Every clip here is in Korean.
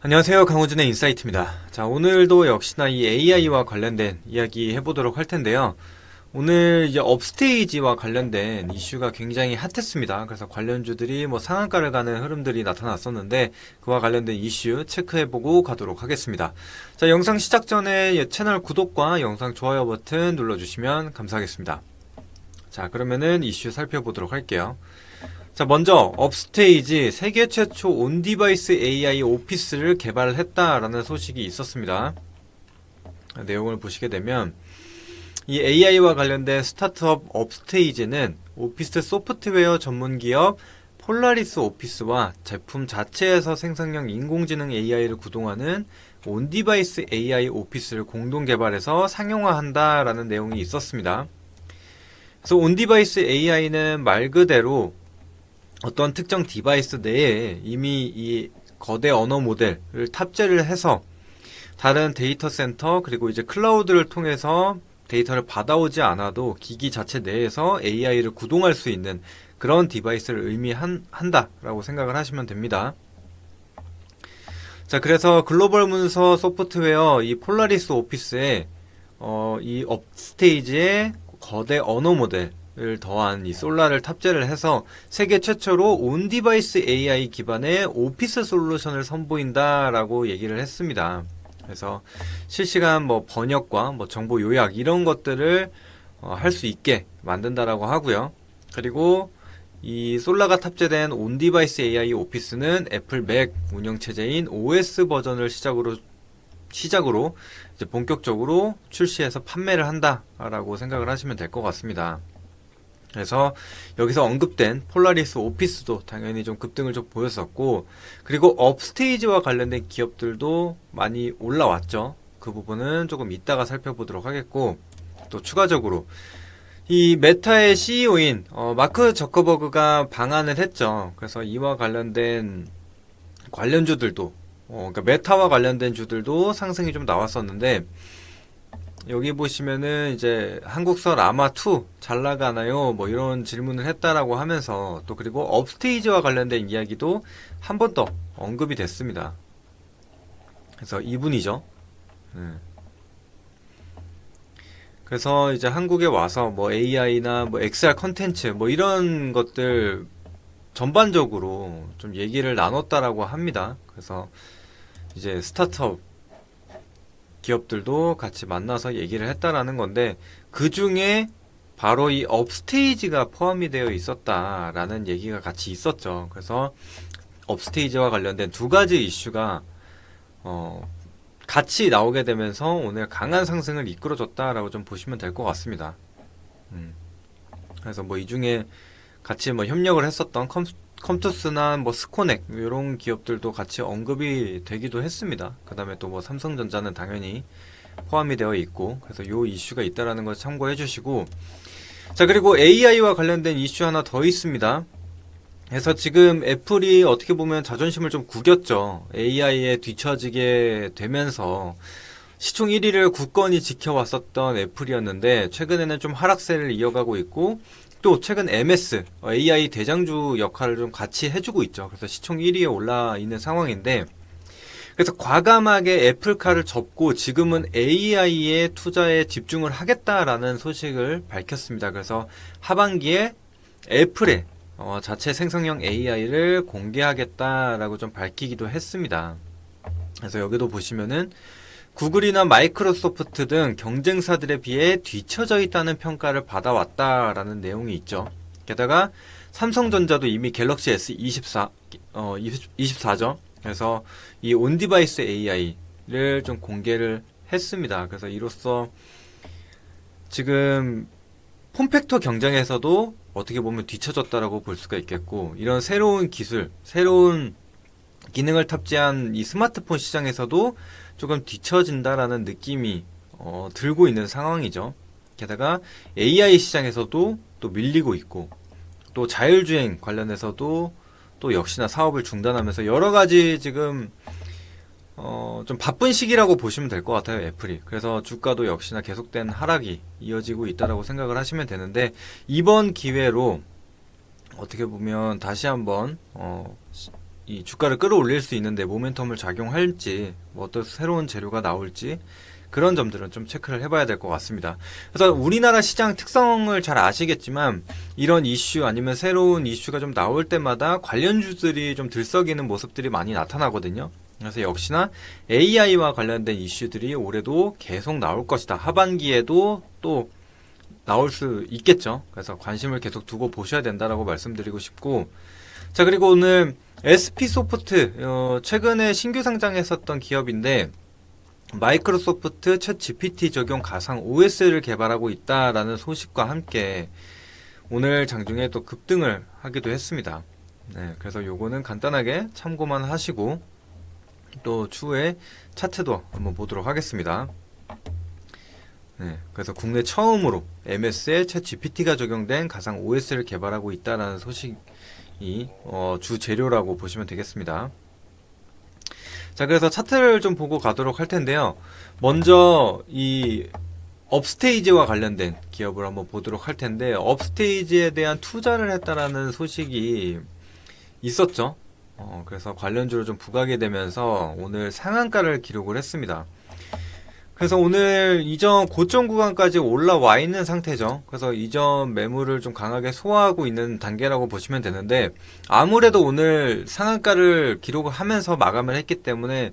안녕하세요. 강호준의 인사이트입니다. 자, 오늘도 역시나 이 AI와 관련된 이야기 해보도록 할 텐데요. 오늘 이제 업스테이지와 관련된 이슈가 굉장히 핫했습니다. 그래서 관련주들이 뭐 상한가를 가는 흐름들이 나타났었는데 그와 관련된 이슈 체크해보고 가도록 하겠습니다. 자, 영상 시작 전에 채널 구독과 영상 좋아요 버튼 눌러주시면 감사하겠습니다. 자, 그러면은 이슈 살펴보도록 할게요. 자, 먼저 업스테이지 세계 최초 온디바이스 AI 오피스를 개발했다라는 소식이 있었습니다. 내용을 보시게 되면 이 AI와 관련된 스타트업 업스테이지는 오피스 소프트웨어 전문 기업 폴라리스 오피스와 제품 자체에서 생성형 인공지능 AI를 구동하는 온디바이스 AI 오피스를 공동 개발해서 상용화한다라는 내용이 있었습니다. 그래서 온디바이스 AI는 말 그대로 어떤 특정 디바이스 내에 이미 이 거대 언어 모델을 탑재를 해서 다른 데이터 센터 그리고 이제 클라우드를 통해서 데이터를 받아오지 않아도 기기 자체 내에서 AI를 구동할 수 있는 그런 디바이스를 의미한다라고 생각을 하시면 됩니다. 자, 그래서 글로벌 문서 소프트웨어 이 폴라리스 오피스에 이 업스테이지의 거대 언어 모델 을 더한 이 솔라를 탑재를 해서 세계 최초로 온디바이스 AI 기반의 오피스 솔루션을 선보인다라고 얘기를 했습니다. 그래서 실시간 뭐 번역과 뭐 정보 요약 이런 것들을 할 수 있게 만든다라고 하고요. 그리고 이 솔라가 탑재된 온디바이스 AI 오피스는 애플 맥 운영체제인 OS 버전을 시작으로 이제 본격적으로 출시해서 판매를 한다라고 생각을 하시면 될 것 같습니다. 그래서 여기서 언급된 폴라리스 오피스도 당연히 좀 급등을 좀 보였었고, 그리고 업스테이지와 관련된 기업들도 많이 올라왔죠. 그 부분은 조금 이따가 살펴보도록 하겠고, 또 추가적으로 이 메타의 CEO인 마크 저커버그가 방한을 했죠. 그래서 이와 관련된 관련주들도 그러니까 메타와 관련된 주들도 상승이 좀 나왔었는데, 여기 보시면은 이제 한국서 라마2 잘 나가나요? 뭐 이런 질문을 했다라고 하면서 또 그리고 업스테이지와 관련된 이야기도 한 번 더 언급이 됐습니다. 그래서 이분이죠. 그래서 이제 한국에 와서 뭐 AI나 뭐 XR 컨텐츠 뭐 이런 것들 전반적으로 좀 얘기를 나눴다라고 합니다. 그래서 이제 스타트업 기업들도 같이 만나서 얘기를 했다라는 건데, 그 중에 바로 이 업스테이지가 포함이 되어 있었다라는 얘기가 같이 있었죠. 그래서 업스테이지와 관련된 두 가지 이슈가 같이 나오게 되면서 오늘 강한 상승을 이끌어줬다라고 좀 보시면 될 것 같습니다. 그래서 뭐 이 중에 같이 뭐 협력을 했었던 컴투스나 뭐 스코넥 이런 기업들도 같이 언급이 되기도 했습니다. 그 다음에 또 뭐 삼성전자는 당연히 포함이 되어 있고, 그래서 요 이슈가 있다라는 걸 참고해 주시고, 자, 그리고 AI와 관련된 이슈 하나 더 있습니다. 그래서 지금 애플이 어떻게 보면 자존심을 좀 구겼죠. AI에 뒤처지게 되면서 시총 1위를 굳건히 지켜왔었던 애플이었는데 최근에는 좀 하락세를 이어가고 있고, 또 최근 MS AI 대장주 역할을 좀 같이 해주고 있죠. 그래서 시총 1위에 올라 있는 상황인데, 그래서 과감하게 애플카를 접고 지금은 AI에 투자에 집중을 하겠다라는 소식을 밝혔습니다. 그래서 하반기에 애플의 자체 생성형 AI를 공개하겠다라고 좀 밝히기도 했습니다. 그래서 여기도 보시면은 구글이나 마이크로소프트 등 경쟁사들에 비해 뒤처져 있다는 평가를 받아왔다라는 내용이 있죠. 게다가 삼성전자도 이미 갤럭시 S24, 24죠. 그래서 이 온디바이스 AI를 좀 공개를 했습니다. 그래서 이로써 지금 폼팩터 경쟁에서도 어떻게 보면 뒤처졌다라고 볼 수가 있겠고, 이런 새로운 기술, 새로운 기능을 탑재한 이 스마트폰 시장에서도 조금 뒤처진다라는 느낌이 들고 있는 상황이죠. 게다가 AI 시장에서도 또 밀리고 있고, 또 자율주행 관련해서도 또 역시나 사업을 중단하면서 여러 가지 지금 좀 바쁜 시기라고 보시면 될 것 같아요, 애플이. 그래서 주가도 역시나 계속된 하락이 이어지고 있다라고 생각을 하시면 되는데, 이번 기회로 어떻게 보면 다시 한번 이 주가를 끌어올릴 수 있는데 모멘텀을 작용할지, 뭐 어떤 새로운 재료가 나올지, 그런 점들은 좀 체크를 해봐야 될 것 같습니다. 그래서 우리나라 시장 특성을 잘 아시겠지만 이런 이슈 아니면 새로운 이슈가 좀 나올 때마다 관련주들이 좀 들썩이는 모습들이 많이 나타나거든요. 그래서 역시나 AI와 관련된 이슈들이 올해도 계속 나올 것이다. 하반기에도 또 나올 수 있겠죠. 그래서 관심을 계속 두고 보셔야 된다라고 말씀드리고 싶고, 자, 그리고 오늘 SP소프트 최근에 신규 상장했었던 기업인데 마이크로소프트 챗 GPT 적용 가상 OS를 개발하고 있다라는 소식과 함께 오늘 장중에 또 급등을 하기도 했습니다. 네, 그래서 요거는 간단하게 참고만 하시고 또 추후에 차트도 한번 보도록 하겠습니다. 네, 그래서 국내 처음으로 MS에 챗 GPT가 적용된 가상 OS를 개발하고 있다라는 소식이 주 재료라고 보시면 되겠습니다. 자, 그래서 차트를 좀 보고 가도록 할 텐데요. 먼저 이 업스테이지와 관련된 기업을 한번 보도록 할 텐데, 업스테이지에 대한 투자를 했다라는 소식이 있었죠. 그래서 관련주로 좀 부각이 되면서 오늘 상한가를 기록을 했습니다. 그래서 오늘 이전 고점 구간까지 올라와 있는 상태죠. 그래서 이전 매물을 좀 강하게 소화하고 있는 단계라고 보시면 되는데, 아무래도 오늘 상한가를 기록을 하면서 마감을 했기 때문에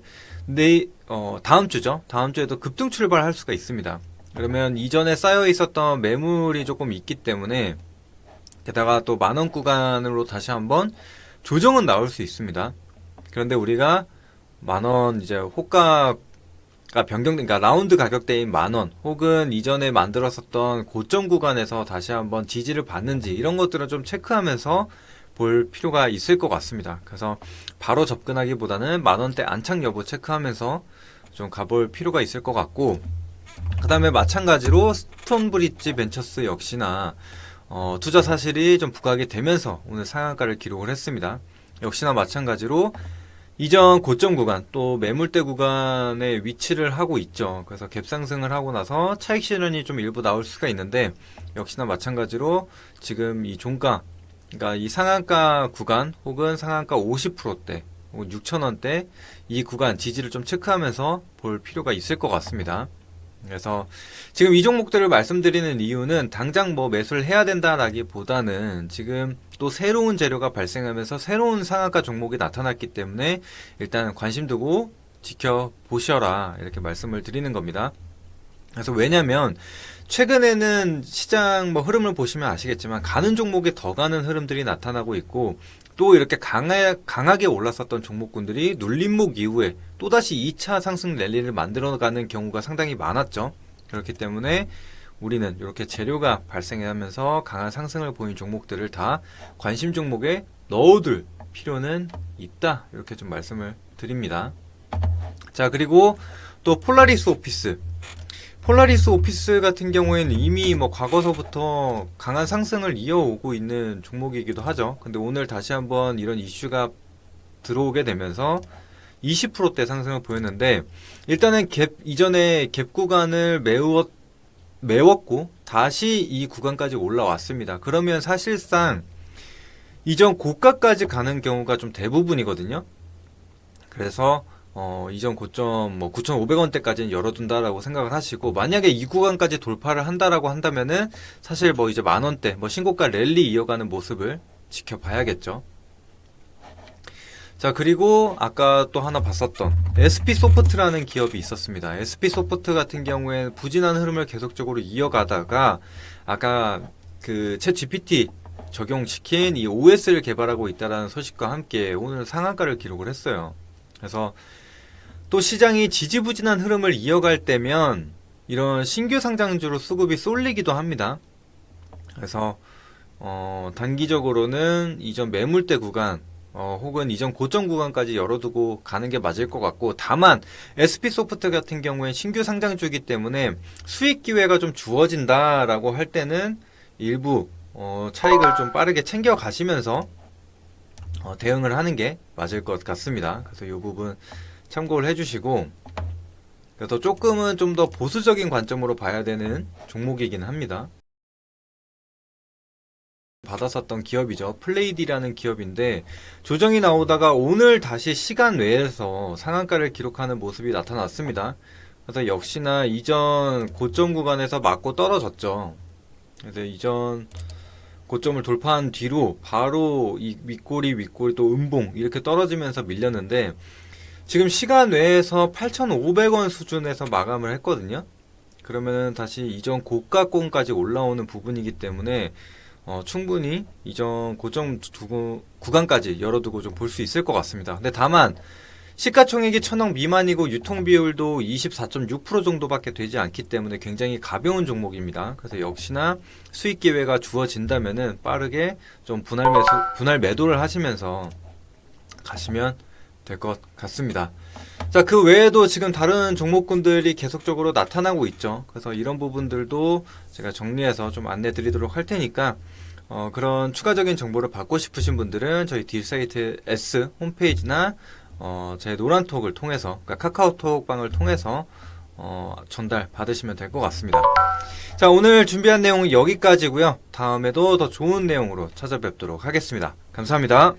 다음 주죠. 다음 주에도 급등 출발할 수가 있습니다. 그러면 이전에 쌓여 있었던 매물이 조금 있기 때문에, 게다가 또 만원 구간으로 다시 한번 조정은 나올 수 있습니다. 그런데 우리가 만원 이제 호가 그러니까 라운드 가격대인 만원 혹은 이전에 만들었었던 고점 구간에서 다시 한번 지지를 받는지 이런 것들은 좀 체크하면서 볼 필요가 있을 것 같습니다. 그래서 바로 접근하기보다는 만원대 안착 여부 체크하면서 좀 가볼 필요가 있을 것 같고, 그 다음에 마찬가지로 스톤브릿지 벤처스 역시나 투자 사실이 좀 부각이 되면서 오늘 상한가를 기록을 했습니다. 역시나 마찬가지로 이전 고점 구간 또 매물대 구간에 위치를 하고 있죠. 그래서 갭 상승을 하고 나서 차익 실현이 좀 일부 나올 수가 있는데, 역시나 마찬가지로 지금 이 종가, 그러니까 이 상한가 구간 혹은 상한가 50%대 혹은 6,000원대 이 구간 지지를 좀 체크하면서 볼 필요가 있을 것 같습니다. 그래서 지금 이 종목들을 말씀드리는 이유는 당장 뭐 매수를 해야 된다라기보다는 지금 또 새로운 재료가 발생하면서 새로운 상한가 종목이 나타났기 때문에 일단 관심 두고 지켜보셔라, 이렇게 말씀을 드리는 겁니다. 그래서 왜냐면 최근에는 시장 뭐 흐름을 보시면 아시겠지만 가는 종목에 더 가는 흐름들이 나타나고 있고, 또 이렇게 강하게 올랐었던 종목군들이 눌림목 이후에 또다시 2차 상승 랠리를 만들어가는 경우가 상당히 많았죠. 그렇기 때문에 우리는 이렇게 재료가 발생하면서 강한 상승을 보인 종목들을 다 관심 종목에 넣어둘 필요는 있다, 이렇게 좀 말씀을 드립니다. 자, 그리고 또 폴라리스 오피스 같은 경우에는 이미 뭐 과거서부터 강한 상승을 이어오고 있는 종목이기도 하죠. 근데 오늘 다시 한번 이런 이슈가 들어오게 되면서 20%대 상승을 보였는데, 일단은 이전에 갭 구간을 메웠고 다시 이 구간까지 올라왔습니다. 그러면 사실상 이전 고가까지 가는 경우가 좀 대부분이거든요. 그래서 이전 고점 뭐 9,500원대까지는 열어둔다라고 생각을 하시고, 만약에 이 구간까지 돌파를 한다라고 한다면은 사실 뭐 이제 만원대 뭐 신고가 랠리 이어가는 모습을 지켜봐야겠죠. 자, 그리고 아까 또 하나 봤었던 SP소프트라는 기업이 있었습니다. SP소프트 같은 경우에는 부진한 흐름을 계속적으로 이어가다가 아까 그 챗 GPT 적용시킨 이 OS를 개발하고 있다는 소식과 함께 오늘 상한가를 기록을 했어요. 그래서 또 시장이 지지부진한 흐름을 이어갈 때면 이런 신규 상장주로 수급이 쏠리기도 합니다. 그래서 단기적으로는 이전 매물대 구간 혹은 이전 고점 구간까지 열어두고 가는 게 맞을 것 같고, 다만 SP소프트 같은 경우에 신규 상장주이기 때문에 수익 기회가 좀 주어진다라고 할 때는 일부 차익을 좀 빠르게 챙겨 가시면서 대응을 하는 게 맞을 것 같습니다. 그래서 이 부분 참고를 해주시고, 그래서 조금은 좀 더 보수적인 관점으로 봐야 되는 종목이긴 합니다. 받았었던 기업이죠. 플레이디라는 기업인데 조정이 나오다가 오늘 다시 시간 외에서 상한가를 기록하는 모습이 나타났습니다. 그래서 역시나 이전 고점 구간에서 맞고 떨어졌죠. 그래서 이전 고점을 돌파한 뒤로 바로 이 윗꼬리 또 음봉 이렇게 떨어지면서 밀렸는데 지금 시간 외에서 8,500원 수준에서 마감을 했거든요. 그러면은 다시 이전 고가권까지 올라오는 부분이기 때문에 충분히 이전 고점 구간까지 열어두고 좀 볼 수 있을 것 같습니다. 근데 다만 시가총액이 1,000억 미만이고 유통비율도 24.6% 정도밖에 되지 않기 때문에 굉장히 가벼운 종목입니다. 그래서 역시나 수익 기회가 주어진다면은 빠르게 좀 분할 매도를 하시면서 가시면 될 것 같습니다. 자, 그 외에도 지금 다른 종목군들이 계속적으로 나타나고 있죠. 그래서 이런 부분들도 제가 정리해서 좀 안내 드리도록 할 테니까 그런 추가적인 정보를 받고 싶으신 분들은 저희 딜사이트 S 홈페이지나 제 노란톡을 통해서, 그러니까 카카오톡 방을 통해서 전달 받으시면 될 것 같습니다. 자, 오늘 준비한 내용은 여기까지고요. 다음에도 더 좋은 내용으로 찾아뵙도록 하겠습니다. 감사합니다.